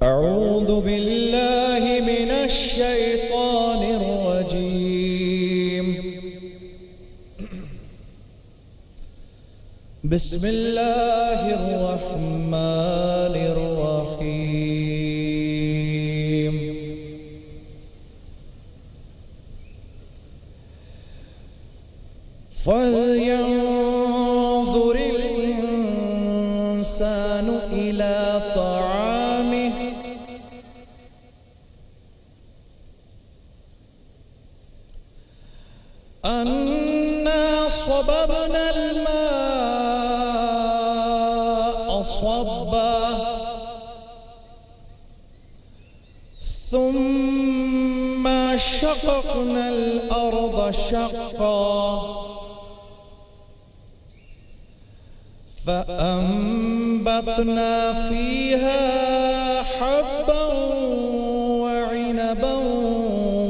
أعوذ بالله من الشيطان الرجيم. بسم الله الرحمن الرحيم. فلينظر الإنسان إلى طعامه أنا صببنا الماء صبا ثم شققنا الأرض شقا فأنبتنا فيها حبا وعنبا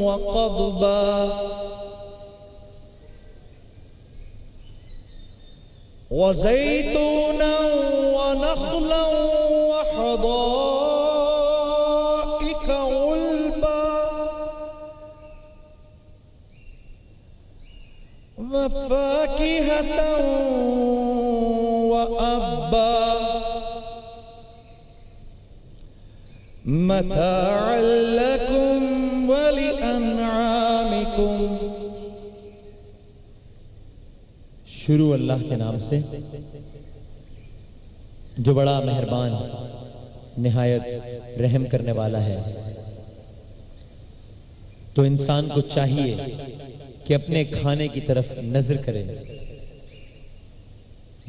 وقضبا وزيتونا ونخلا وحدائق غلبا وفاكهة وأبا متاعا لكم ولأنعامكم. شروع اللہ کے نام سے جو بڑا مہربان نہایت رحم کرنے والا ہے. تو انسان کو چاہیے کہ اپنے کھانے کی طرف نظر کرے.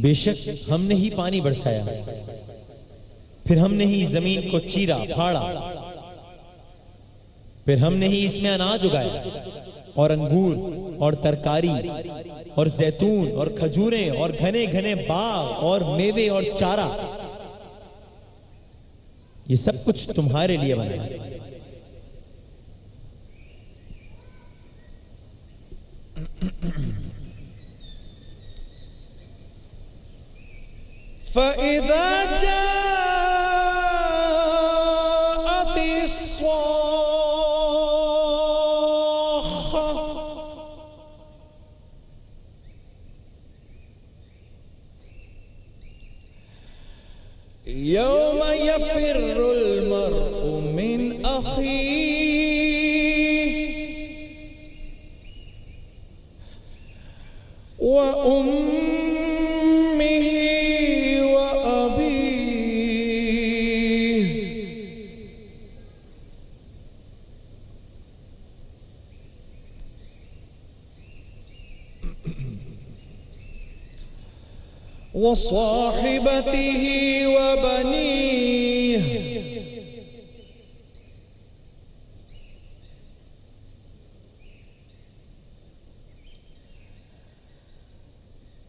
بے شک ہم نے ہی پانی برسایا، پھر ہم نے ہی زمین کو چیرا پھاڑا، پھر ہم نے ہی اس میں اناج اگایا اور انگور اور ترکاری اور زیتون اور کھجوریں اور گھنے گھنے باغ اور میوے اور چارہ. یہ سب کچھ تمہارے لیے بنا ہے. فَإِذَا جَاءَتِ الصَّاخَّةُ يَوْمَ يَفِرُّ الْمَرْءُ مِنْ أَخِيهِ وَأُمِّهِ وَأَبِيهِ وصاحبته وبنيه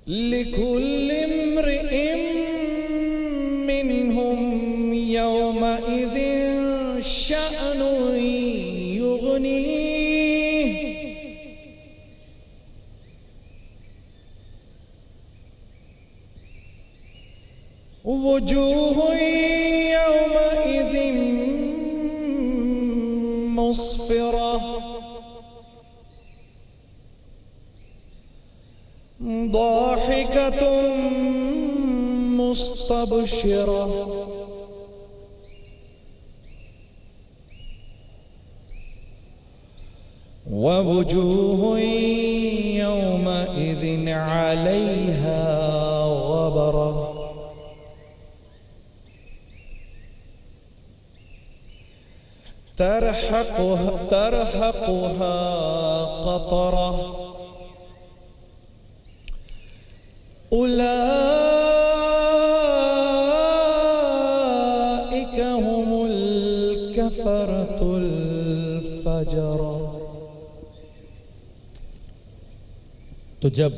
لكل امرئ منهم يومئذ شأن يغنيه وجوه يومئذ مسفرة ضاحكة مستبشرة ووجوه يومئذ عليها غبرة ترهقها قطرة أولئك هم الكفرة الفجرة. تو جب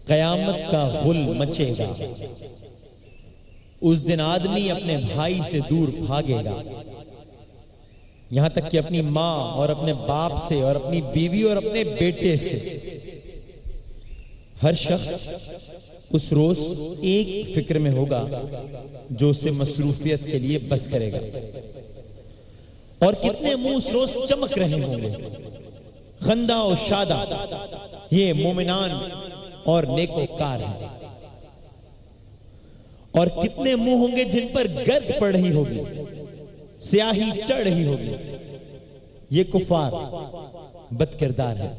قیامت کا غل مچے گا اس دن آدمی اپنے بھائی سے دور بھاگے گا، یہاں تک کہ اپنی ماں اور اپنے باپ سے اور اپنی بیوی اور اپنے بیٹے سے. ہر شخص اس روز ایک فکر میں ہوگا جو اسے مصروفیت کے لیے بس کرے گا. اور کتنے منہ اس روز چمک رہے ہوں گے، خندہ و شادہ. یہ مومنان اور نیکوکار ہیں. اور کتنے منہ ہوں گے جن پر گرد پڑ رہی ہوگی، سیاہی چڑھ رہی ہوگی. یہ کفار بد کردار ہے.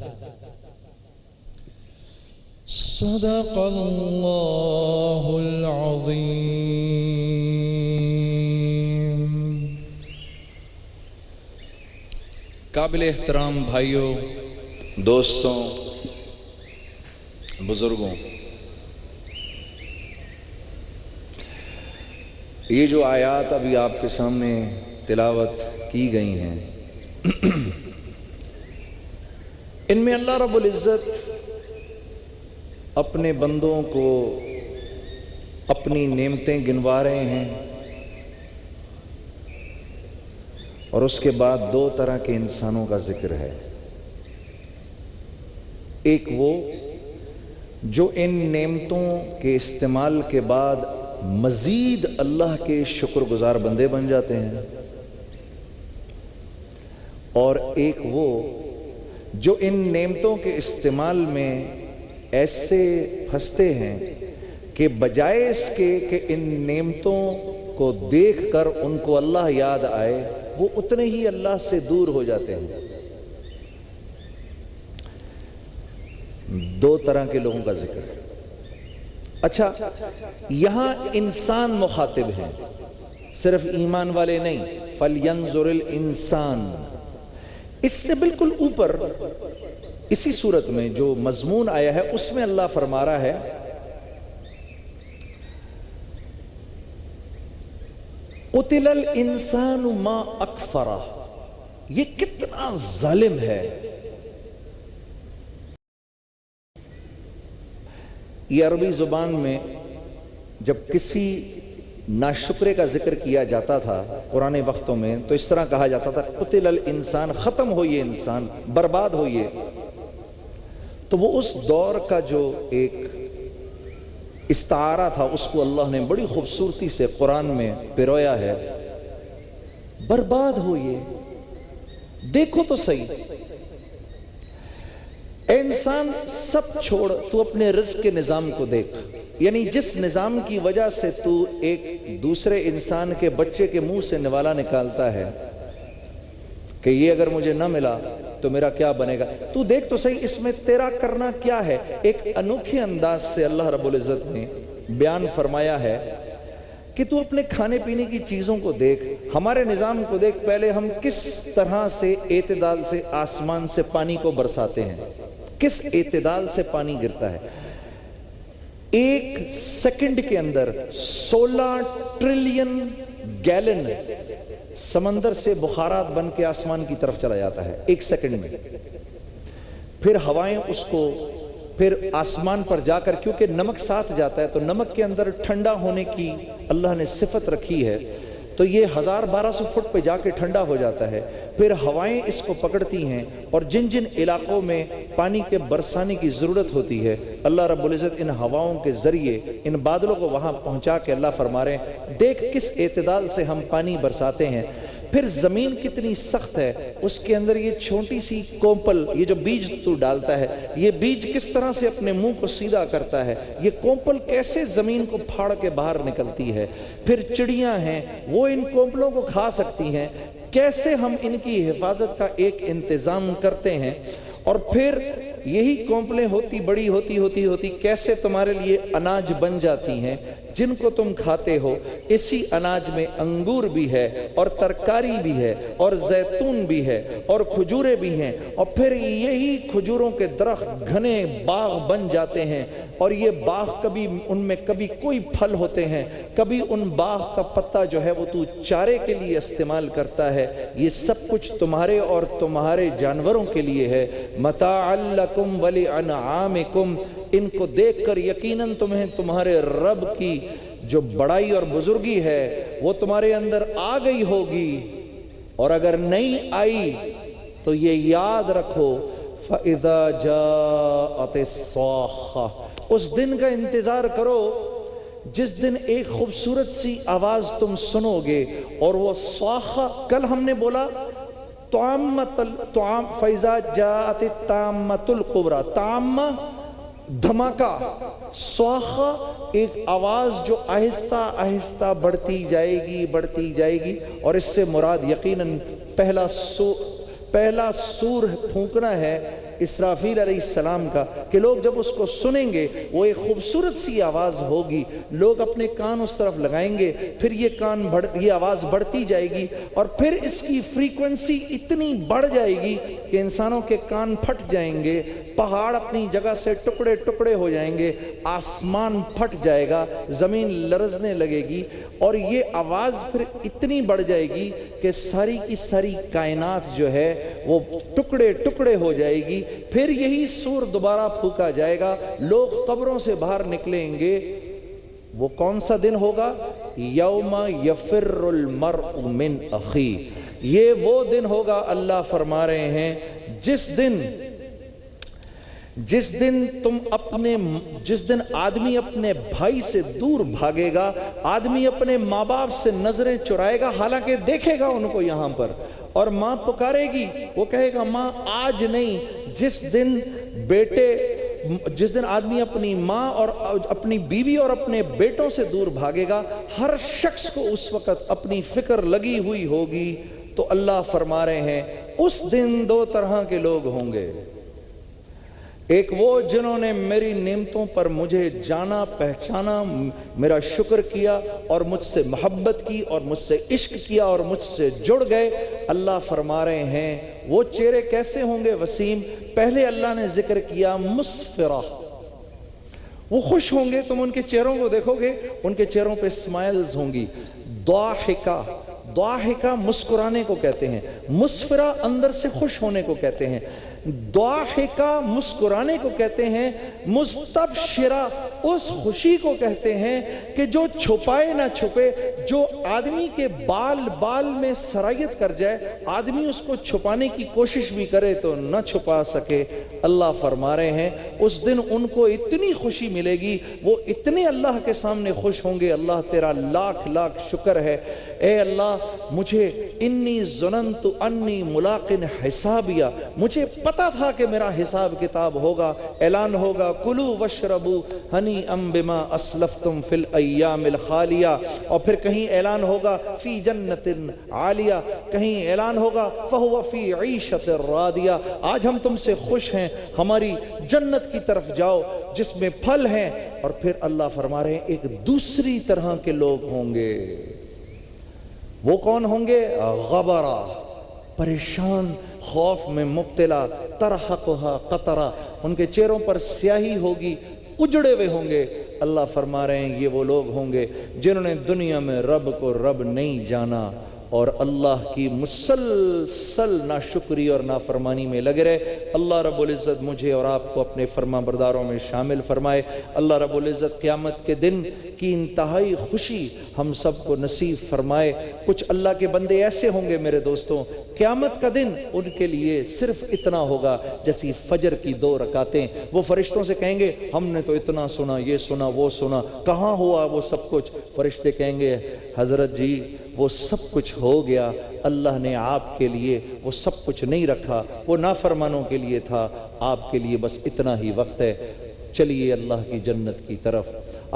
صدق اللہ العظیم. قابل احترام بھائیوں، دوستوں، بزرگوں، یہ جو آیات ابھی آپ کے سامنے تلاوت کی گئی ہیں، ان میں اللہ رب العزت اپنے بندوں کو اپنی نعمتیں گنوا رہے ہیں، اور اس کے بعد دو طرح کے انسانوں کا ذکر ہے. ایک وہ جو ان نعمتوں کے استعمال کے بعد مزید اللہ کے شکر گزار بندے بن جاتے ہیں، اور ایک وہ جو ان نعمتوں کے استعمال میں ایسے پھنستے ہیں کہ بجائے اس کے کہ ان نعمتوں کو دیکھ کر ان کو اللہ یاد آئے، وہ اتنے ہی اللہ سے دور ہو جاتے ہیں. دو طرح کے لوگوں کا ذکر ہے. اچھا، یہاں انسان مخاطب ہیں، صرف ایمان والے نہیں. فَلْيَنْظُرِ الْإِنسان، اس سے بالکل اوپر اسی صورت میں جو مضمون آیا ہے اس میں اللہ فرما رہا ہے قُتِلَ الْإِنسَانُ مَا أَكْفَرَهُ. یہ کتنا ظالم ہے. یہ عربی زبان میں جب کسی ناشکرے کا ذکر کیا جاتا تھا پرانے وقتوں میں تو اس طرح کہا جاتا تھا قُتِلَ الْإِنسان، ختم ہو یہ انسان، برباد ہو یہ. تو وہ اس دور کا جو ایک استعارہ تھا اس کو اللہ نے بڑی خوبصورتی سے قرآن میں پرویا ہے. برباد ہو یہ، دیکھو تو صحیح. اے انسان، سب چھوڑ، تو اپنے رزق کے نظام کو دیکھ. یعنی جس نظام کی وجہ سے تو ایک دوسرے انسان کے بچے کے منہ سے نوالا نکالتا ہے کہ یہ اگر مجھے نہ ملا تو میرا کیا بنے گا، تو دیکھ تو صحیح اس میں تیرا کرنا کیا ہے. ایک انوکھے انداز سے اللہ رب العزت نے بیان فرمایا ہے کہ تو اپنے کھانے پینے کی چیزوں کو دیکھ، ہمارے نظام کو دیکھ. پہلے ہم کس طرح سے اعتدال سے آسمان سے پانی کو برساتے ہیں، کس اعتدال سے پانی گرتا ہے. ایک سیکنڈ کے اندر 16 ٹریلین گیلن سمندر سے بخارات بن کے آسمان کی طرف چلا جاتا ہے ایک سیکنڈ میں. پھر ہوائیں اس کو پھر آسمان پر جا کر، کیونکہ نمک ساتھ جاتا ہے تو نمک کے اندر ٹھنڈا ہونے کی اللہ نے صفت رکھی ہے، تو یہ 1200 فٹ پہ جا کے ٹھنڈا ہو جاتا ہے. پھر ہوائیں اس کو پکڑتی ہیں، اور جن جن علاقوں میں پانی کے برسانے کی ضرورت ہوتی ہے اللہ رب العزت ان ہواؤں کے ذریعے ان بادلوں کو وہاں پہنچا کے اللہ فرما رہے ہیں دیکھ کس اعتدال سے ہم پانی برساتے ہیں. پھر زمین کتنی سخت ہے، اس کے اندر یہ چھوٹی سی کومپل، یہ جو بیج تو ڈالتا ہے، یہ بیج کس طرح سے اپنے منہ کو سیدھا کرتا ہے، یہ کومپل کیسے زمین کو پھاڑ کے باہر نکلتی ہے. پھر چڑیاں ہیں، وہ ان کومپلوں کو کھا سکتی ہیں، کیسے ہم ان کی حفاظت کا ایک انتظام کرتے ہیں. اور پھر یہی کومپلیں ہوتی بڑی ہوتی کیسے تمہارے لیے اناج بن جاتی ہیں جن کو تم کھاتے ہو. اسی اناج میں انگور بھی ہے اور ترکاری بھی ہے اور زیتون بھی ہے اور کھجوریں بھی ہیں، اور پھر یہی کھجوروں کے درخت گھنے باغ بن جاتے ہیں، اور یہ باغ کبھی ان میں کبھی کوئی پھل ہوتے ہیں، کبھی ان باغ کا پتا جو ہے وہ تو چارے کے لیے استعمال کرتا ہے. یہ سب کچھ تمہارے اور تمہارے جانوروں کے لیے ہے. متاع لکم ولانعامکم. ان کو دیکھ کر یقیناً تمہیں تمہارے رب کی جو بڑائی اور بزرگی ہے وہ تمہارے اندر آ گئی ہوگی، اور اگر نہیں آئی تو یہ یاد رکھو فَإِذَا جَاءَتِ الصَّاخَّةُ، اس دن کا انتظار کرو جس دن ایک خوبصورت سی آواز تم سنو گے، اور وہ صاخہ کل ہم نے بولا فَإِذَا جَاءَتِ الطَّامَّةُ الْكُبْرىٰ، تامہ دھماکہ، صاخہ ایک آواز جو آہستہ آہستہ بڑھتی جائے گی، اور اس سے مراد یقیناً پہلا سور پھونکنا ہے اسرافیل علیہ السلام کا، کہ لوگ جب اس کو سنیں گے وہ ایک خوبصورت سی آواز ہوگی، لوگ اپنے کان اس طرف لگائیں گے، پھر یہ آواز بڑھتی جائے گی، اور پھر اس کی فریکوینسی اتنی بڑھ جائے گی کہ انسانوں کے کان پھٹ جائیں گے، پہاڑ اپنی جگہ سے ٹکڑے ٹکڑے ہو جائیں گے، آسمان پھٹ جائے گا، زمین لرزنے لگے گی، اور یہ آواز پھر اتنی بڑھ جائے گی کہ ساری کی ساری کائنات جو ہے وہ ٹکڑے ٹکڑے ہو جائے گی، پھر یہی سور دوبارہ پھونکا جائے گا، لوگ قبروں سے باہر نکلیں گے۔ وہ کون سا دن ہوگا؟ یوم یفر المرء من اخی، یہ وہ دن ہوگا، اللہ فرما رہے ہیں جس دن آدمی اپنے بھائی سے دور بھاگے گا، آدمی اپنے ماں باپ سے نظریں چرائے گا، حالانکہ دیکھے گا ان کو یہاں پر، اور ماں پکارے گی، وہ کہے گا ماں آج نہیں۔ جس دن آدمی اپنی ماں اور اپنی بیوی اور اپنے بیٹوں سے دور بھاگے گا، ہر شخص کو اس وقت اپنی فکر لگی ہوئی ہوگی، تو اللہ فرما رہے ہیں اس دن دو طرح کے لوگ ہوں گے، ایک وہ جنہوں نے میری نعمتوں پر مجھے جانا پہچانا، میرا شکر کیا اور مجھ سے محبت کی اور مجھ سے عشق کیا اور مجھ سے جڑ گئے۔ اللہ فرما رہے ہیں وہ چہرے کیسے ہوں گے وسیم؟ پہلے اللہ نے ذکر کیا مسفرہ، وہ خوش ہوں گے، تم ان کے چہروں کو دیکھو گے، ان کے چہروں پہ اسمائلز ہوں گی۔ ضاحکہ مسکرانے کو کہتے ہیں، مسفرہ اندر سے خوش ہونے کو کہتے ہیں، ضاحکہ مسکرانے کو کہتے ہیں، مستبشرہ اس خوشی کو کہتے ہیں کہ جو چھپائے نہ چھپے، جو آدمی کے بال میں سرایت کر جائے، آدمی اس کو چھپانے کی کوشش بھی کرے تو نہ چھپا سکے۔ اللہ فرما رہے ہیں اس دن ان کو اتنی خوشی ملے گی، وہ اتنے اللہ کے سامنے خوش ہوں گے، اللہ تیرا لاکھ لاکھ شکر ہے، اے اللہ مجھے انی ظننت انی ملاق حسابیہ، مجھے پتا تھا کہ میرا حساب کتاب ہوگا، اعلان ہوگا کلوا واشربوا ہنیئا بما اسلفتم فی الایام الخالیہ، اور پھر کہیں اعلان ہوگا فی جنت عالیہ، کہیں اعلان ہوگا فہو فی عیشۃ راضیہ، آج ہم تم سے خوش ہیں، ہماری جنت کی طرف جاؤ جس میں پھل ہیں۔ اور پھر اللہ فرما رہے ہیں ایک دوسری طرح کے لوگ ہوں گے، وہ کون ہوں گے؟ غبرہ، پریشان، خوف میں مبتلا، ترحقھا قطرہ، ان کے چہروں پر سیاہی ہوگی، اجڑے ہوئے ہوں گے۔ اللہ فرما رہے ہیں یہ وہ لوگ ہوں گے جنہوں نے دنیا میں رب کو رب نہیں جانا، اور اللہ کی مسلسل ناشکری اور نافرمانی میں لگے رہے۔ اللہ رب العزت مجھے اور آپ کو اپنے فرما برداروں میں شامل فرمائے۔ اللہ رب العزت قیامت کے دن کی انتہائی خوشی ہم سب کو نصیب فرمائے۔ کچھ اللہ کے بندے ایسے ہوں گے میرے دوستوں، قیامت کا دن ان کے لیے صرف اتنا ہوگا جیسی فجر کی 2 رکعتیں، وہ فرشتوں سے کہیں گے ہم نے تو اتنا سنا، یہ سنا، وہ سنا، کہاں ہوا وہ سب کچھ؟ فرشتے کہیں گے حضرت جی وہ سب کچھ ہو گیا، اللہ نے آپ کے لیے وہ سب کچھ نہیں رکھا، وہ نافرمانوں کے لیے تھا، آپ کے لیے بس اتنا ہی وقت ہے، چلیے اللہ کی جنت کی طرف۔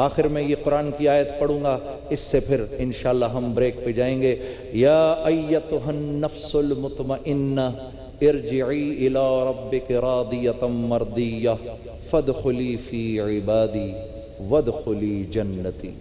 آخر میں یہ قرآن کی آیت پڑھوں گا، اس سے پھر انشاءاللہ ہم بریک پہ جائیں گے۔ یا ایتھا النفس المطمئنہ ارجعی الی ربک راضیۃ مرضیہ فادخلی فی عبادی وادخلی جنتی۔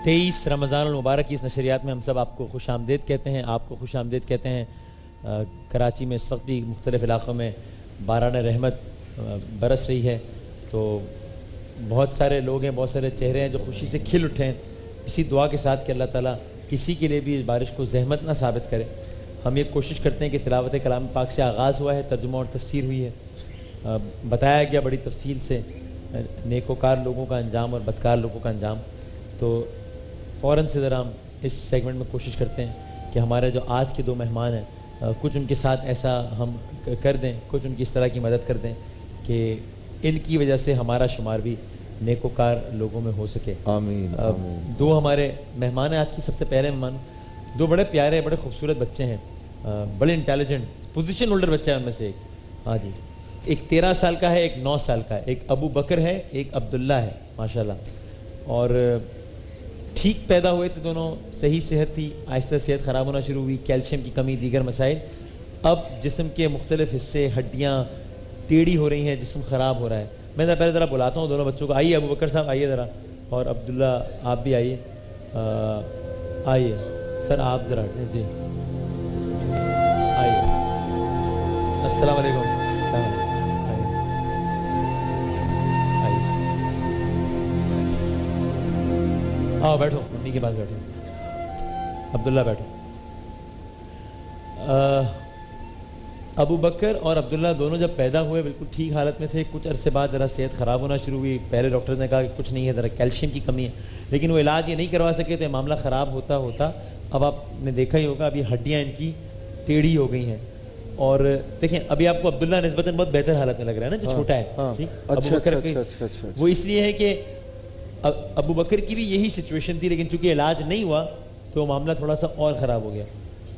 23 رمضان المبارک کی اس نشریات میں ہم سب آپ کو خوش آمدید کہتے ہیں. آپ کو خوش آمدید کہتے ہیں. کراچی میں اس وقت بھی مختلف علاقوں میں باران رحمت برس رہی ہے, تو بہت سارے لوگ ہیں, بہت سارے چہرے ہیں جو خوشی سے کھل اٹھے ہیں, اسی دعا کے ساتھ کہ اللہ تعالیٰ کسی کے لیے بھی اس بارش کو زحمت نہ ثابت کرے. ہم یہ کوشش کرتے ہیں کہ تلاوت کلام پاک سے آغاز ہوا ہے, ترجمہ اور تفسیر ہوئی ہے, بتایا گیا بڑی تفصیل سے نیکوکار لوگوں کا انجام اور بدکار لوگوں کا انجام. تو فوراً سے ذرا ہم اس سیگمنٹ میں کوشش کرتے ہیں کہ ہمارے جو آج کے 2 مہمان ہیں, کچھ ان کے ساتھ ایسا ہم کر دیں, کچھ ان کی اس طرح کی مدد کر دیں کہ ان کی وجہ سے ہمارا شمار بھی نیکوکار لوگوں میں ہو سکے. آمین. 2 ہمارے مہمان ہیں آج کی. سب سے پہلے مہمان 2 بڑے پیارے بڑے خوبصورت بچے ہیں, بڑے انٹیلیجنٹ پوزیشن ہولڈر بچہ ہے ان میں سے ایک. ہاں جی, ایک 13 سال کا ہے, ایک 9 سال کا ہے. ایک ابو بکر ہے, ایک عبداللہ ہے ماشاءاللہ. اور ٹھیک پیدا ہوئے تھے دونوں, صحیح صحت تھی, آہستہ صحت خراب ہونا شروع ہوئی, کیلشیم کی کمی, دیگر مسائل. اب جسم کے مختلف حصے, ہڈیاں ٹیڑھی ہو رہی ہیں, جسم خراب ہو رہا ہے. میں پہلے ذرا بلاتا ہوں دونوں بچوں کو. آئیے ابو بکر صاحب, آئیے ذرا, اور عبداللہ آپ بھی آئیے. آئیے سر, آپ ذرا جی آئیے. السلام علیکم. آؤ بیٹھو, امی کے پاس بیٹھو. عبداللہ بیٹھو. ابو بکر اور عبداللہ دونوں جب پیدا ہوئے بالکل ٹھیک حالت میں تھے. کچھ عرصے بعد ذرا صحت خراب ہونا شروع ہوئی. پہلے ڈاکٹر نے کہا کہ کچھ نہیں ہے, ذرا کیلشیم کی کمی ہے, لیکن وہ علاج یہ نہیں کروا سکے تھے. معاملہ خراب ہوتا ہوتا اب آپ نے دیکھا ہی ہوگا, ابھی ہڈیاں ان کی ٹیڑھی ہو گئی ہیں. اور دیکھیں ابھی آپ کو عبداللہ نسبتاً بہت بہتر حالت میں لگ رہا ہے نا, جو چھوٹا ہے. ٹھیک, ابو بکر کی وہ اس لیے ہے کہ ابو بکر کی بھی یہی سچویشن تھی, لیکن چونکہ علاج نہیں ہوا تو معاملہ تھوڑا سا اور خراب ہو گیا.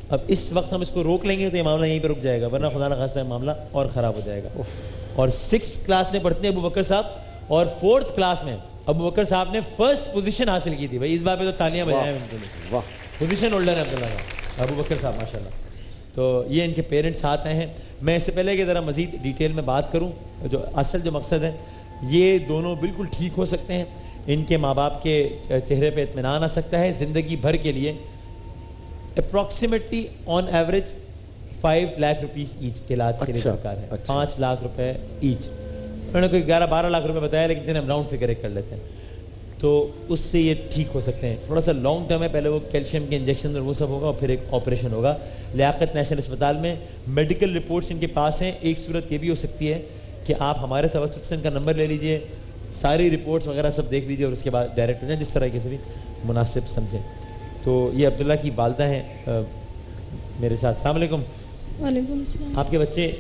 اب اس وقت ہم اس کو روک لیں گے تو یہ معاملہ یہیں پہ رک جائے گا, ورنہ خدا نخواستہ معاملہ اور خراب ہو جائے گا. اور 6 کلاس میں پڑھتے ہیں ابو بکر صاحب, اور 4th کلاس میں ابو بکر صاحب نے 1st پوزیشن حاصل کی تھی. بھائی اس بار پہ تو تالیاں بجائیں ان کے لیے. پوزیشن ہولڈر ہے عبداللہ کا, ابو بکر صاحب ماشاء اللہ. تو یہ ان کے پیرنٹس ساتھ آئے ہیں. میں اس سے پہلے کہ ذرا مزید ڈیٹیل میں بات کروں, جو اصل جو مقصد ہے, یہ دونوں بالکل ٹھیک ہو سکتے ہیں. ان کے ماں باپ کے چہرے پہ اطمینان آ سکتا ہے زندگی بھر کے لیے. Approximately on average 5 lakh rupees each علاج کے لیے درکار ہے. 5 لاکھ روپے ایچ. انہوں نے کوئی 11-12 لاکھ روپے بتایا, لیکن جنہیں ہم راؤنڈ فگر ایک کر لیتے ہیں, تو اس سے یہ ٹھیک ہو سکتے ہیں. تھوڑا سا لانگ ٹرم ہے, پہلے وہ کیلشیم کے انجیکشن اور وہ سب ہوگا, اور پھر ایک آپریشن ہوگا. لیاقت نیشنل اسپتال میں میڈیکل رپورٹس ان کے پاس ہیں. ایک صورت یہ بھی ہو سکتی ہے کہ آپ ہمارے توسط سے ان کا نمبر لے لیجئے, ساری رپورٹس وغیرہ سب دیکھ لیجئے, اور اس کے بعد ڈائریکٹ ہو جائیں, جس طرح سے بھی مناسب سمجھیں. تو یہ عبداللہ کی والدہ ہیں میرے ساتھ. السلام علیکم. وعلیکم السلام. آپ کے بچے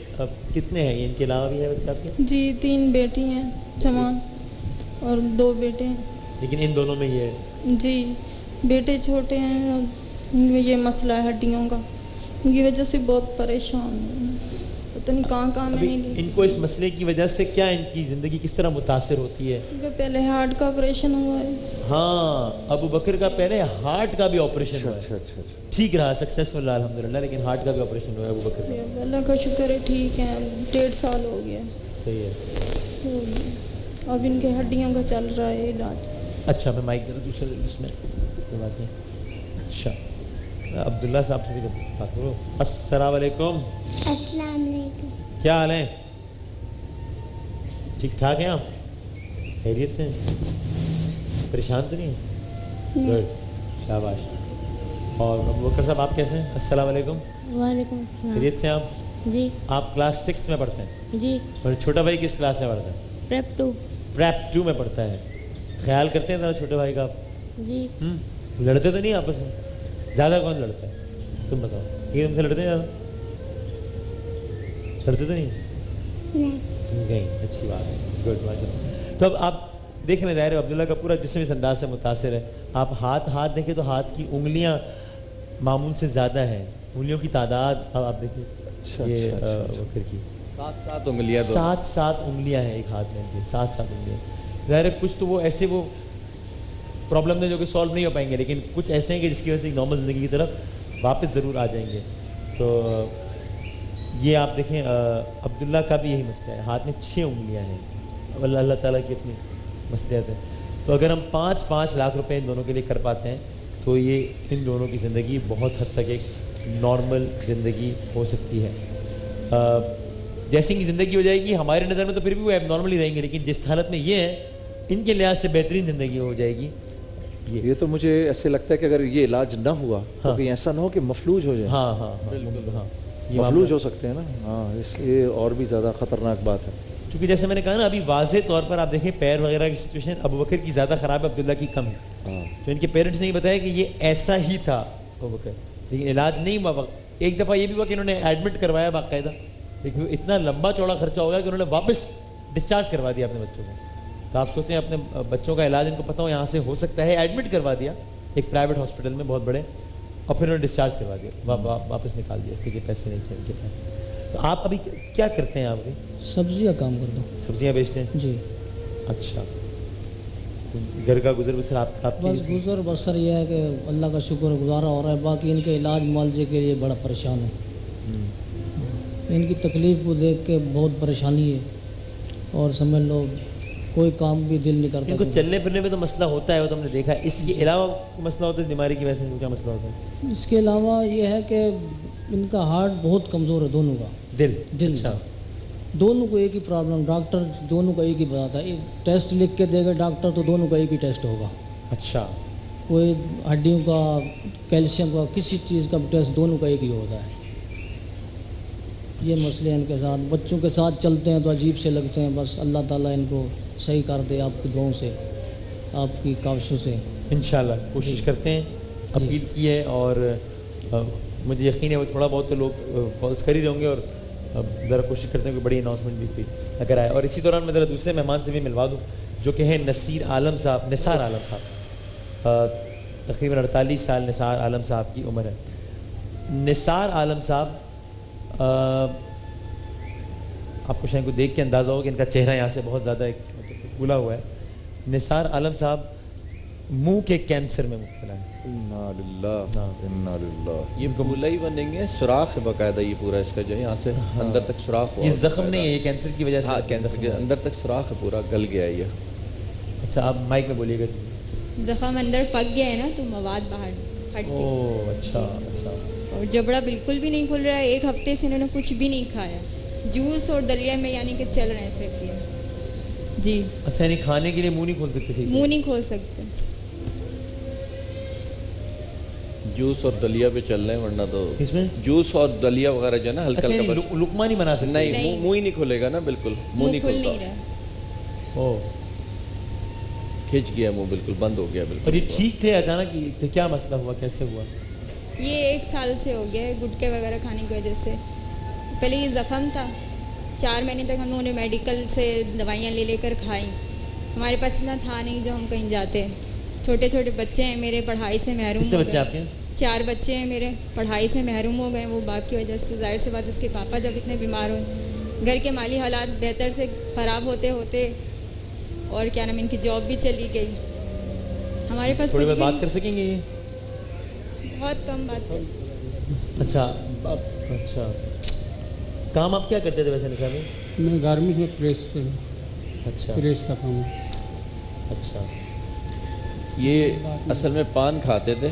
کتنے ہیں؟ ان کے علاوہ بھی ہے بچے آپ کے؟ جی 3 بیٹی ہیں جوان اور 2 بیٹے ہیں. لیکن ان دونوں میں یہ ہے جی, بیٹے چھوٹے ہیں, ان میں یہ مسئلہ ہے ہڈیوں کا, ان کی وجہ سے بہت پریشان ہیں, پتہ نہیں کہاں میں نہیں. ان کو اس مسئلے کی وجہ سے کیا ان کی زندگی کس طرح متاثر ہوتی ہے؟ کیونکہ پہلے ہارٹ کا آپریشن ہوا ہے. ہاں, ابو بکر کا پہلے ہارٹ کا بھی آپریشن ہوا ہے. ٹھیک رہا, سکسیسفل رہا الحمدللہ, لیکن ہارٹ کا بھی آپریشن ہوا ہے ابو بکر کا. اللہ کا شکر ہے, ٹھیک ہے, 1.5 سال ہو گیا. صحیح ہے. اب ان کے ہڈیوں کا چل رہا ہے علاج. اچھا, میں مائک ذرا دوسرے اس میں کوئی بات نہیں. اچھا, عبداللہ صاحب سے بھی بات کرو. السلام علیکم. السلام علیکم. کیا حال ہیں؟ ٹھیک ٹھاک ہیں آپ؟ خیریت سے ہیں؟ پریشان تو نہیں ہیں؟ گڈ, شاباش. اور ابو بکر صاحب آپ کیسے ہیں؟ السلام علیکم. وعلیکم السلام. خیریت سے ہیں آپ؟ جی. آپ کلاس 6 میں پڑھتے ہیں؟ جی. اور چھوٹا بھائی کس کلاس میں پڑھتا ہے؟ پریپ 2. پریپ 2 میں پڑھتا ہے. خیال کرتے ہیں ذرا چھوٹے بھائی کا آپ؟ جی. لڑتے تو نہیں آپس میں؟ زیادہ کون لڑتا ہے؟ تم بتاؤ. یہ تم سے لڑتے ہیں زیادہ؟ لڑتے تو نہیں؟ نہیں. اچھی بات ہے, گڈ. ماشاءاللہ. تو اب آپ دیکھ رہے ظاہر عبداللہ کا پورا جسم اس انداز سے متاثر ہے. آپ ہاتھ دیکھیں تو ہاتھ کی انگلیاں معمول سے زیادہ ہیں, انگلیوں کی تعداد اب آپ دیکھیں یہ بکر کی 7 انگلیاں, 7 انگلیاں ہیں ایک ہاتھ میں, 7 انگلیاں. ظاہر ہے کچھ تو وہ ایسے وہ پرابلم ہیں جو کہ سالو نہیں ہو پائیں گے, لیکن کچھ ایسے ہیں کہ جس کی وجہ سے ایک نارمل زندگی کی طرف واپس ضرور آ جائیں گے. تو یہ آپ دیکھیں عبداللہ کا بھی یہی مسئلہ ہے, ہاتھ میں 6 انگلیاں ہیں. اللہ تعالیٰ کی اپنی مصلحت ہے. تو اگر ہم 5 لاکھ روپے ان دونوں کے لیے کر پاتے ہیں تو یہ ان دونوں کی زندگی بہت حد تک ایک نارمل زندگی ہو سکتی ہے. جیسے کہ زندگی ہو جائے گی ہماری نظر میں تو پھر بھی وہ ایب نارمل ہی رہیں گے, لیکن جس حالت میں یہ ہے ان کے لحاظ سے بہترین زندگی ہو جائے گی. یہ تو مجھے ایسے لگتا ہے کہ اگر یہ علاج نہ ہوا تو کہیں ایسا نہ ہو کہ مفلوج ہو جائے. ہاں ہاں ہاں مفلوج ہو سکتے ہیں نا. ہاں اس لیے اور بھی زیادہ خطرناک بات ہے. چونکہ جیسے میں نے کہا نا ابھی واضح طور پر آپ دیکھیں پیر وغیرہ کی سچویشن ابوبکر کی زیادہ خراب ہے, عبداللہ کی کم ہے. تو ان کے پیرنٹس نے یہ بتایا کہ یہ ایسا ہی تھا ابوبکر, لیکن علاج نہیں ہوا. ایک دفعہ یہ بھی ہوا کہ انہوں نے ایڈمٹ کروایا باقاعدہ, لیکن اتنا لمبا چوڑا خرچہ ہو گیا کہ انہوں نے واپس ڈسچارج کروا دیا اپنے بچوں کو. تو آپ سوچیں اپنے بچوں کا علاج ان کو پتہ ہو یہاں سے ہو سکتا ہے, ایڈمٹ کروا دیا ایک پرائیویٹ ہاسپٹل میں بہت بڑے, اور پھر انہوں نے ڈسچارج کروا دیا, واپس نکال دیا اس لیے کہ پیسے نہیں تھے ان کے پاس. تو آپ ابھی کیا کرتے ہیں؟ آپ ابھی سبزیاں کام کرتا ہوں. سبزیاں بیچتے ہیں جی. اچھا, گھر کا گزر بسر آپ بس گزر بسر یہ ہے کہ اللہ کا شکر گزارا ہو رہا ہے. باقی ان کے علاج معالجے کے لیے بڑا پریشان ہوں. ان کی تکلیف کو دیکھ کے بہت پریشانی ہے, اور سمجھ لو کوئی کام بھی دل نہیں کرتا. ان کو چلنے پھرنے میں تو مسئلہ ہوتا ہے, وہ تو ہم نے دیکھا ہے. اس کے علاوہ مسئلہ ہوتا ہے بیماری کی وجہ سے کیا مسئلہ ہوتا ہے؟ اس کے علاوہ یہ ہے کہ ان کا ہارٹ بہت کمزور ہے دونوں کا. دل اچھا. دونوں کو ایک ہی پرابلم, ڈاکٹر دونوں کا ایک ہی بتاتا ہے. ٹیسٹ لکھ کے دے گا ڈاکٹر تو دونوں کا ایک ہی ٹیسٹ ہوگا. اچھا. کوئی ہڈیوں کا, کیلشیم کا, کسی چیز کا ٹیسٹ دونوں کا ایک ہی ہوتا ہے. یہ مسئلے ان کے ساتھ. بچوں کے ساتھ چلتے ہیں تو عجیب سے لگتے ہیں. بس اللہ تعالیٰ ان کو صحیح کر دے آپ کی دعاؤں سے, آپ کی کاوشوں سے. انشاءاللہ کوشش کرتے ہیں, اپیل کی ہے, اور مجھے یقین ہے وہ تھوڑا بہت تو لوگ کالس کر ہی رہیں گے, اور ذرا کوشش کرتے ہیں کہ بڑی اناؤنسمنٹ بھی کوئی اگر آئے. اور اسی دوران میں ذرا دوسرے مہمان سے بھی ملوا دوں جو کہ ہیں نصار عالم صاحب. تقریباً 48 سال نثار عالم صاحب کی عمر ہے. نثار عالم صاحب آپ کو شاید کو دیکھ کے اندازہ ہو کہ ان کا چہرہ یہاں سے بہت زیادہ پھولا ہوا ہے. نثار عالم صاحب منہ کے کینسر میں مبتلا ہیں. انا للہ انا للہ. یہ پھولا ہی بنیں گے, سوراخ ہے باقاعدہ یہ پورا اس کا جو ہے یہاں سے اندر تک سوراخ ہوا. یہ زخم نہیں ہے, یہ کینسر کی وجہ سے. ہاں کینسر کے اندر تک سوراخ ہے, پورا گل گیا ہے یہ. اچھا آپ مائک میں بولیے گا. زخم اندر پک گیا ہے نا تو مواد باہر پھٹ گیا. اوہ اچھا اچھا. اور جبڑا بالکل بھی نہیں کھل رہا ہے. 1 ہفتے سے انہوں نے کچھ بھی نہیں کھایا, جوس اور دلیا میں یعنی کہ چل رہے ہیں صرف یہ. جی اچھا, یعنی کھانے کے لیے منہ نہیں کھول سکتے صحیح سے؟ منہ نہیں کھول سکتے. جوس اور دلیا پہ چل رہے ہیں, ورنہ تو اس میں جوس اور دلیا وغیرہ جو ہے نا ہلکا ہلکا, بس لقمہ نہیں بنا سکتے. نہیں منہ ہی نہیں کھلے گا نا, بالکل منہ نہیں کھل کھلتا. نہیں رہا. اوہ کھنچ گیا منہ, بالکل بند ہو گیا بالکل. اور یہ ٹھیک تھے اچانک کیا مسئلہ ہوا, کیسے ہوا؟ یہ 1 سال سے ہو گیا ہے گٹکے وغیرہ کھانے کی وجہ سے. پہلے یہ زخم تھا, 4 مہینے تک ہم لوگوں نے میڈیکل سے دوائیاں لے کر کھائیں. ہمارے پاس اتنا تھا نہیں جو ہم کہیں جاتے. چھوٹے چھوٹے بچے ہیں میرے, پڑھائی سے محروم کتنے ہو بچے گئے. آپ کے؟ 4 بچے ہیں میرے, پڑھائی سے محروم ہو گئے وہ باپ کی وجہ سے. ظاہر سی بات اس کے پاپا جب اتنے بیمار ہوئے, گھر کے مالی حالات بہتر سے خراب ہوتے ہوتے, اور کیا نام ان کی جاب بھی چلی گئی. ہمارے پاس تھوڑی کچھ بات بھی بات کر سکیں گے؟ بہت کم بات کرتے. اچھا اچھا. کام آپ کیا کرتے تھے ویسے نثار میں؟ میں گارمنٹ میں پریس اچھا کا کام ہے. اچھا. یہ اصل میں پان کھاتے تھے,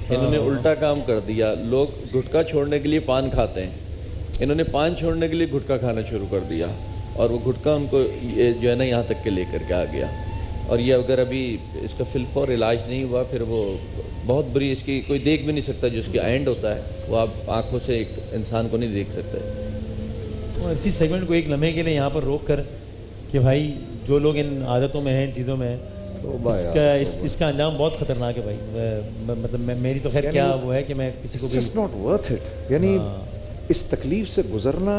انہوں نے الٹا کام کر دیا. لوگ گٹکا چھوڑنے کے لیے پان کھاتے ہیں, انہوں نے پان چھوڑنے کے لیے گٹکا کھانا شروع کر دیا, اور وہ گٹکا ان کو جو ہے نا یہاں تک کے لے کر کے آ گیا. اور یہ اگر ابھی اس کا فی الفور علاج نہیں ہوا, پھر وہ بہت بری, اس کی کوئی دیکھ بھی نہیں سکتا. جو اس کی اینڈ ہوتا ہے وہ آپ آنکھوں سے ایک انسان کو نہیں دیکھ سکتے. تو اسی سیگمنٹ کو ایک لمحے کے لیے یہاں پر روک کر کہ بھائی جو لوگ ان عادتوں میں ہیں, ان چیزوں میں ہیں, اس کا انجام بہت خطرناک ہے بھائی. مطلب میری تو خیر کیا وہ ہے کہ میں کسی کو just not worth it. یعنی اس تکلیف سے گزرنا,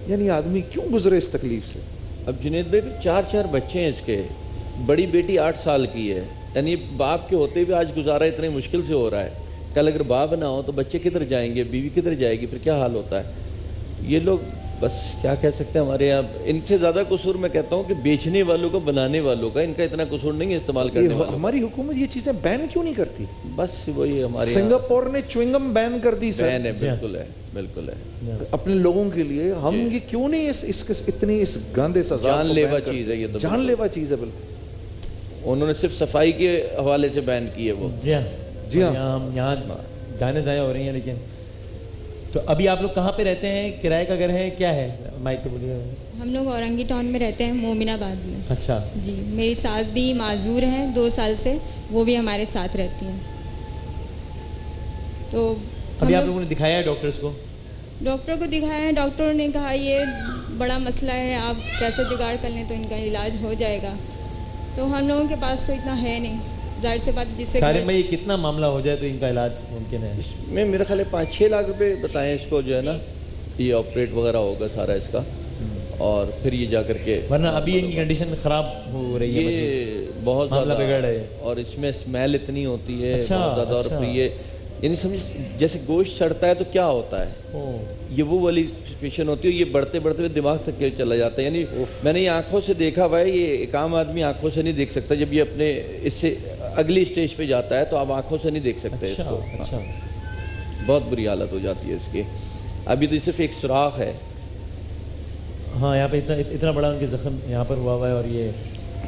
یعنی آدمی کیوں گزرے اس تکلیف سے؟ اب جنید بھائی 4 بچے ہیں اس کے, بڑی بیٹی 8 سال کی ہے. یعنی باپ کے ہوتے بھی آج گزارا اتنے مشکل سے ہو رہا ہے. کل اگر باپ نہ ہو تو بچے کدھر جائیں گے, بیوی کدھر جائے گی, پھر کیا حال ہوتا ہے. یہ لوگ بس کیا کہہ سکتے ہیں, ہمارے یہاں ان سے زیادہ قصور میں کہتا ہوں کہ بیچنے والوں کو, بنانے والوں کا, ان کا اتنا قصور نہیں ہے استعمال کرنے والوں. ہماری حکومت یہ چیزیں بین کیوں نہیں کرتی؟ بس وہی ہمارے سنگاپور نے چوئنگم بین کر دی. بین ہے, بالکل ہے, بالکل ہے. اپنے لوگوں کے لیے ہم یہ کیوں نہیں اتنی اس گندے سزا, جان لیوا چیز ہے یہ, تو جان لیوا چیز ہے بالکل. انہوں نے صرف صفائی کے حوالے سے بیان کی ہے وہ. جی ہاں جی ہاں. ہم یہاں جانے ضائع ہو رہی ہیں. لیکن تو ابھی آپ لوگ کہاں پہ رہتے ہیں؟ کرائے کا گھر ہے کیا ہے؟ مائک پہ بولیے. ہم لوگ اورنگی ٹاؤن میں رہتے ہیں, مومن آباد میں. اچھا. جی میری ساس بھی معذور ہیں 2 سال سے, وہ بھی ہمارے ساتھ رہتی ہیں. تو ابھی آپ لوگوں نے دکھایا ہے ڈاکٹرز کو؟ ڈاکٹر کو دکھایا ہے, ڈاکٹر نے کہا یہ بڑا مسئلہ ہے, آپ کیسے جگاڑ کر لیں تو ان کا علاج ہو جائے گا. تو ہم لوگوں کے پاس تو اتنا ہے نہیں, ظاہر سے بات جس سے سارے میں یہ کتنا معاملہ ہو جائے تو ان کا علاج ممکن ہے؟ اس میں میرا خیال ہے 5-6 لاکھ روپے بتائیں اس کو جو ہے نا, یہ آپریٹ وغیرہ ہوگا سارا اس کا, اور پھر یہ جا کر کے, ورنہ ابھی ان کی کنڈیشن خراب ہو رہی ہے, یہ بہت معاملہ زیادہ بگڑ رہا ہے. اور اس میں اسمیل اتنی ہوتی ہے اچھا, بہت زیادہ, اور اچھا. پھر یہ یعنی سمجھ جیسے گوشت سڑتا ہے تو کیا ہوتا ہے, اوہ. یہ وہ والی سچویشن ہوتی ہے. یہ بڑھتے بڑھتے ہوئے دماغ تک کے چلا جاتا ہے. یعنی میں نے یہ آنکھوں سے دیکھا ہوا ہے, یہ ایک عام آدمی آنکھوں سے نہیں دیکھ سکتا. جب یہ اپنے اس سے اگلی اسٹیج پہ جاتا ہے تو آپ آنکھوں سے نہیں دیکھ سکتے اس کو. اچھا. بہت بری حالت ہو جاتی ہے اس کی. ابھی تو صرف ایک سوراخ ہے. ہاں یہاں پہ اتنا بڑا ان کے زخم یہاں پر ہوا ہوا ہے, اور یہ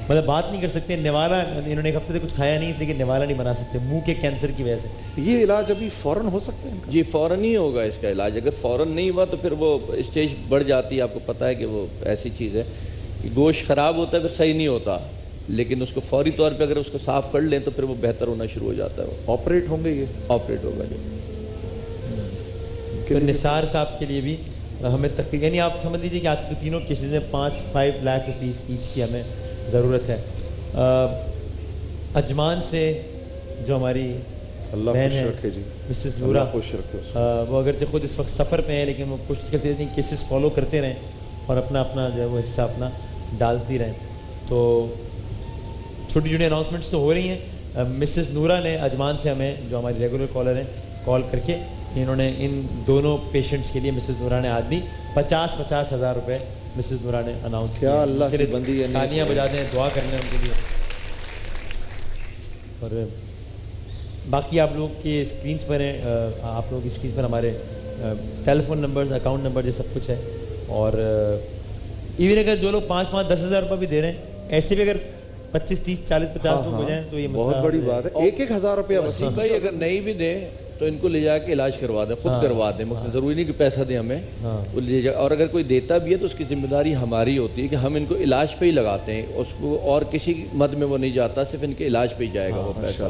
مطلب بات نہیں کر سکتے. نوالا انہوں نے ایک ہفتے سے کچھ کھایا نہیں, لیکن نوالا نہیں بنا سکتے منہ کے کینسر کی وجہ سے. یہ علاج ابھی فوراً ہو سکتا ہے ان کا؟ جی فوراً ہی ہوگا اس کا علاج. اگر فوراً نہیں ہوا تو پھر وہ اسٹیج بڑھ جاتی ہے. آپ کو پتہ ہے کہ وہ ایسی چیز ہے کہ گوشت خراب ہوتا ہے پھر صحیح نہیں ہوتا, لیکن اس کو فوری طور پہ اگر اس کو صاف کر لیں تو پھر وہ بہتر ہونا شروع ہو جاتا ہے. وہ آپریٹ ہوں گے, یہ آپریٹ ہوگا جی. تو نثار صاحب کے لیے بھی ہمیں تقریباً, یعنی آپ سمجھ لیجیے کہ آج کے تینوں کیسز میں 5 لاکھ روپیز ایچ کی ہمیں ضرورت ہے. اجمان سے جو ہماری اللہ بہن خوش ہے رکھے جی, مسز نورا, خوش رکھے. وہ اگرچہ خود اس وقت سفر پہ ہیں لیکن وہ کوشش کرتے رہتے ہیں کیسز فالو کرتے رہیں اور اپنا جو ہے وہ حصہ اپنا ڈالتی رہیں. تو چھوٹی چھوٹی اناؤنسمنٹس تو ہو رہی ہیں. مسز نورا نے اجمان سے ہمیں, جو ہماری ریگولر کالر ہیں, کال کر کے انہوں نے ان دونوں پیشنٹس کے لیے مسز نورا نے آج بھی 50,000 روپے مسز نورا نے اناؤنس کیا. کیا اللہ کی بندی ہے, تالیاں بجا دیں, دعا کرنے ان کے لیے. اور باقی آپ لوگ کے اسکرینس پر ہیں, آپ لوگ اسکرین پر ہمارے ٹیلی فون نمبرز, اکاؤنٹ نمبر یہ سب کچھ ہے. اور ایون اگر جو لوگ 5-10 ہزار روپے بھی دے رہے ہیں, ایسے بھی اگر 25, 30, 40, 50 لوگ ہو جائیں تو یہ بہت بڑی بات ہے. 1-1 ہزار روپیہ وسیم بھائی اگر نہیں بھی دیں تو ان کو لے جا کے علاج کروا دیں, خود کروا دیں. مقصد ضروری نہیں کہ پیسہ دیں ہمیں, وہ لے جا. اور اگر کوئی دیتا بھی ہے تو اس کی ذمہ داری ہماری ہوتی ہے کہ ہم ان کو علاج پہ ہی لگاتے ہیں, اس کو اور کسی مد میں وہ نہیں جاتا, صرف ان کے علاج پہ ہی جائے گا وہ پیسہ.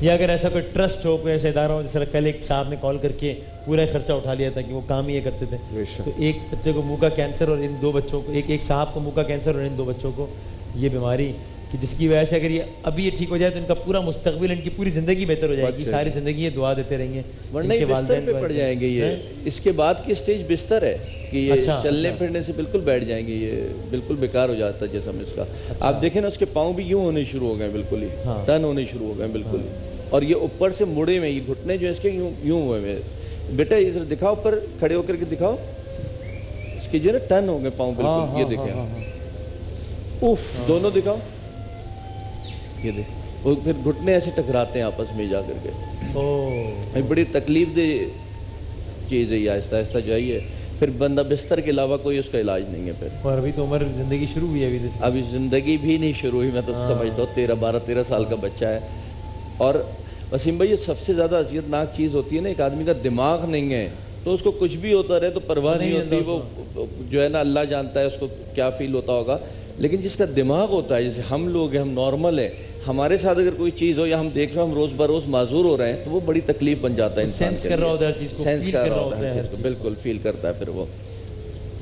یا اگر ایسا کوئی ٹرسٹ ہو, کوئی ایسا ادارہ ہو, جیسے کل ایک صاحب نے کال کر کے پورا خرچہ اٹھا لیا تھا کہ وہ کام ہی یہ کرتے تھے. تو ایک بچے کو منہ کا کینسر اور ان 2 بچوں کو, ایک صاحب کو منہ کا کینسر اور ان 2 بچوں کو یہ بیماری, کہ جس کی وجہ سے اگر یہ ابھی یہ ٹھیک ہو جائے تو ان کا پورا مستقبل, ان کی پوری زندگی بہتر ہو جائے گی. ساری زندگی یہ دعا دیتے رہیں گے, ورنہ یہ بستر پہ پڑ جائیں گے. یہ اس کے بعد کی اسٹیج بستر ہے کہ یہ چلنے پھرنے سے بالکل بیٹھ جائیں گے, یہ بالکل بیکار ہو جاتا ہے جسم اس کا. آپ دیکھیں نا اس کے پاؤں بھی یوں ہونے شروع ہو گئے, بالکل ہی ٹن ہونے شروع ہو گئے بالکل ہی. اور یہ اوپر سے مڑے ہوئے, یہ گھٹنے جو اس کے یوں ہوئے ہوئے. بیٹا ادھر دکھاؤ, اوپر کھڑے ہو کر کے دکھاؤ, اس کے جو ہے نا ٹن ہو گئے پاؤں بالکل. یہ دیکھیں, دونوں دکھاؤ, یہ دیکھ, وہ پھر گھٹنے ایسے ٹکراتے ہیں آپس میں جا کر کے. بڑی تکلیف دہ چیز ہے یہ. آہستہ آہستہ جائیے, پھر بندہ بستر کے علاوہ کوئی اس کا علاج نہیں ہے پھر. اور ابھی تو عمر زندگی شروع ہوئی ہے, ابھی زندگی بھی نہیں شروع ہوئی. میں تو سمجھتا ہوں 13 سال کا بچہ ہے. اور وسیم بھائی یہ سب سے زیادہ اذیت ناک چیز ہوتی ہے نا, ایک آدمی کا دماغ نہیں ہے تو اس کو کچھ بھی ہوتا رہے تو پرواہ نہیں ہوتی. وہ جو ہے نا اللہ جانتا ہے اس کو کیا فیل ہوتا ہوگا. لیکن جس کا دماغ ہوتا ہے, جیسے ہم لوگ ہیں, ہم نارمل ہیں, ہمارے ساتھ اگر کوئی چیز ہو یا ہم دیکھ رہے ہیں ہم روز بروز معذور ہو رہے ہیں تو وہ بڑی تکلیف بن جاتا ہے. سینس کر رہا ہوتا ہے چیز کو, سینس کر رہا ہوتا ہے چیز کو, بالکل فیل کرتا ہے پھر وہ.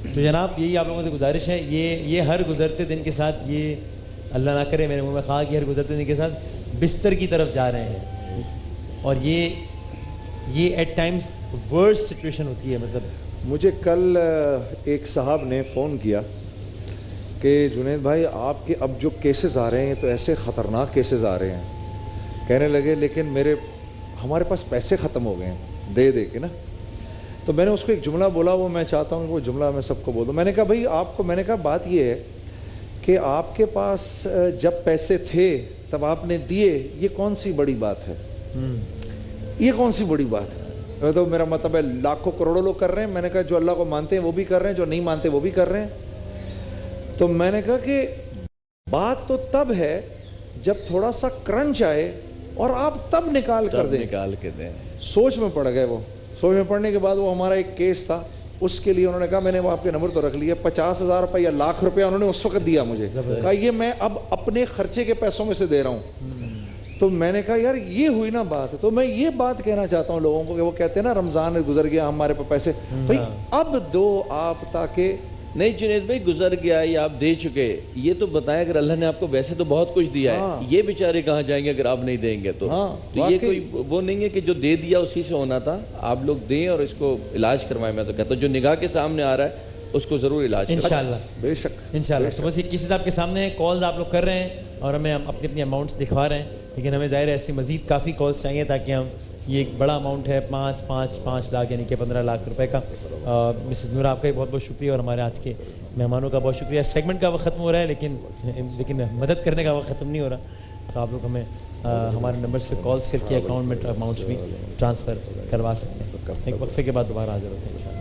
تو جناب یہی آپ لوگوں سے گزارش ہے, یہ ہر گزرتے دن کے ساتھ, یہ اللہ نہ کرے میرے منہ میں کہا کہ ہر گزرتے دن کے ساتھ بستر کی طرف جا رہے ہیں. اور یہ ایٹ ٹائمز ورسٹ سچویشن ہوتی ہے. مطلب مجھے کل ایک صاحب نے فون کیا کہ جنید بھائی آپ کے اب جو کیسز آ رہے ہیں تو ایسے خطرناک کیسز آ رہے ہیں. کہنے لگے لیکن ہمارے پاس پیسے ختم ہو گئے ہیں دے کے نا. تو میں نے اس کو ایک جملہ بولا, وہ میں چاہتا ہوں وہ جملہ میں سب کو بول دوں. میں نے کہا بھائی آپ کو, میں نے کہا بات یہ ہے کہ آپ کے پاس جب پیسے تھے تب آپ نے دیے, یہ کون سی بڑی بات ہے, یہ کون سی بڑی بات ہے. تو میرا مطلب ہے لاکھوں کروڑوں لوگ کر رہے ہیں. میں نے کہا جو اللہ کو مانتے ہیں وہ بھی کر رہے ہیں, جو نہیں مانتے وہ بھی کر رہے ہیں. تو میں نے کہا کہ بات تو تب ہے جب تھوڑا سا کرنچ آئے اور آپ تب نکال کر دیں. نکال کے دیں. سوچ میں پڑ گئے وہ. سوچ میں پڑنے کے بعد وہ ہمارا ایک کیس تھا, اس کے لیے انہوں نے کہا میں نے وہ آپ کے نمبر تو رکھ لیا, 50,000 روپے یا لاکھ روپے انہوں نے اس وقت دیا مجھے, کہا یہ میں اب اپنے خرچے کے پیسوں میں سے دے رہا ہوں. تو میں نے کہا یار یہ ہوئی نا بات. تو میں یہ بات کہنا چاہتا ہوں لوگوں کو کہ وہ کہتے ہیں نا رمضان گزر گیا ہمارے پاس پیسے, بھائی اب دو آپ تاکہ نہیں جنید بھائی گزر گیا یا آپ دے چکے, یہ تو بتائیں اگر اللہ نے آپ کو ویسے تو بہت کچھ دیا ہے, یہ بیچارے کہاں جائیں گے اگر آپ نہیں دیں گے تو. تو یہ کوئی وہ نہیں ہے کہ جو دے دیا اسی سے ہونا تھا, آپ لوگ دیں اور اس کو علاج کروائیں. میں تو کہتا ہوں جو نگاہ کے سامنے آ رہا ہے اس کو ضرور علاج کریں انشاءاللہ. بے شک انشاءاللہ. تو بس یہ کسی صاحب کے سامنے کالز آپ لوگ کر رہے ہیں اور ہمیں اپنی اپنی اماؤنٹس دکھا رہے ہیں, لیکن ہمیں ظاہر ہے ایسی مزید کافی کالز چاہیے تاکہ ہم, یہ ایک بڑا اماؤنٹ ہے 5 لاکھ یعنی کہ 15 لاکھ روپے کا. مسز نور آپ کا بہت بہت شکریہ اور ہمارے آج کے مہمانوں کا بہت شکریہ. سیگمنٹ کا وقت ختم ہو رہا ہے لیکن مدد کرنے کا وقت ختم نہیں ہو رہا. تو آپ لوگ ہمیں ہمارے نمبرز پہ کالز کر کے اکاؤنٹ میں اماؤنٹس بھی ٹرانسفر کروا سکتے ہیں. ایک وقفے کے بعد دوبارہ حاضر ہوتے ہیں.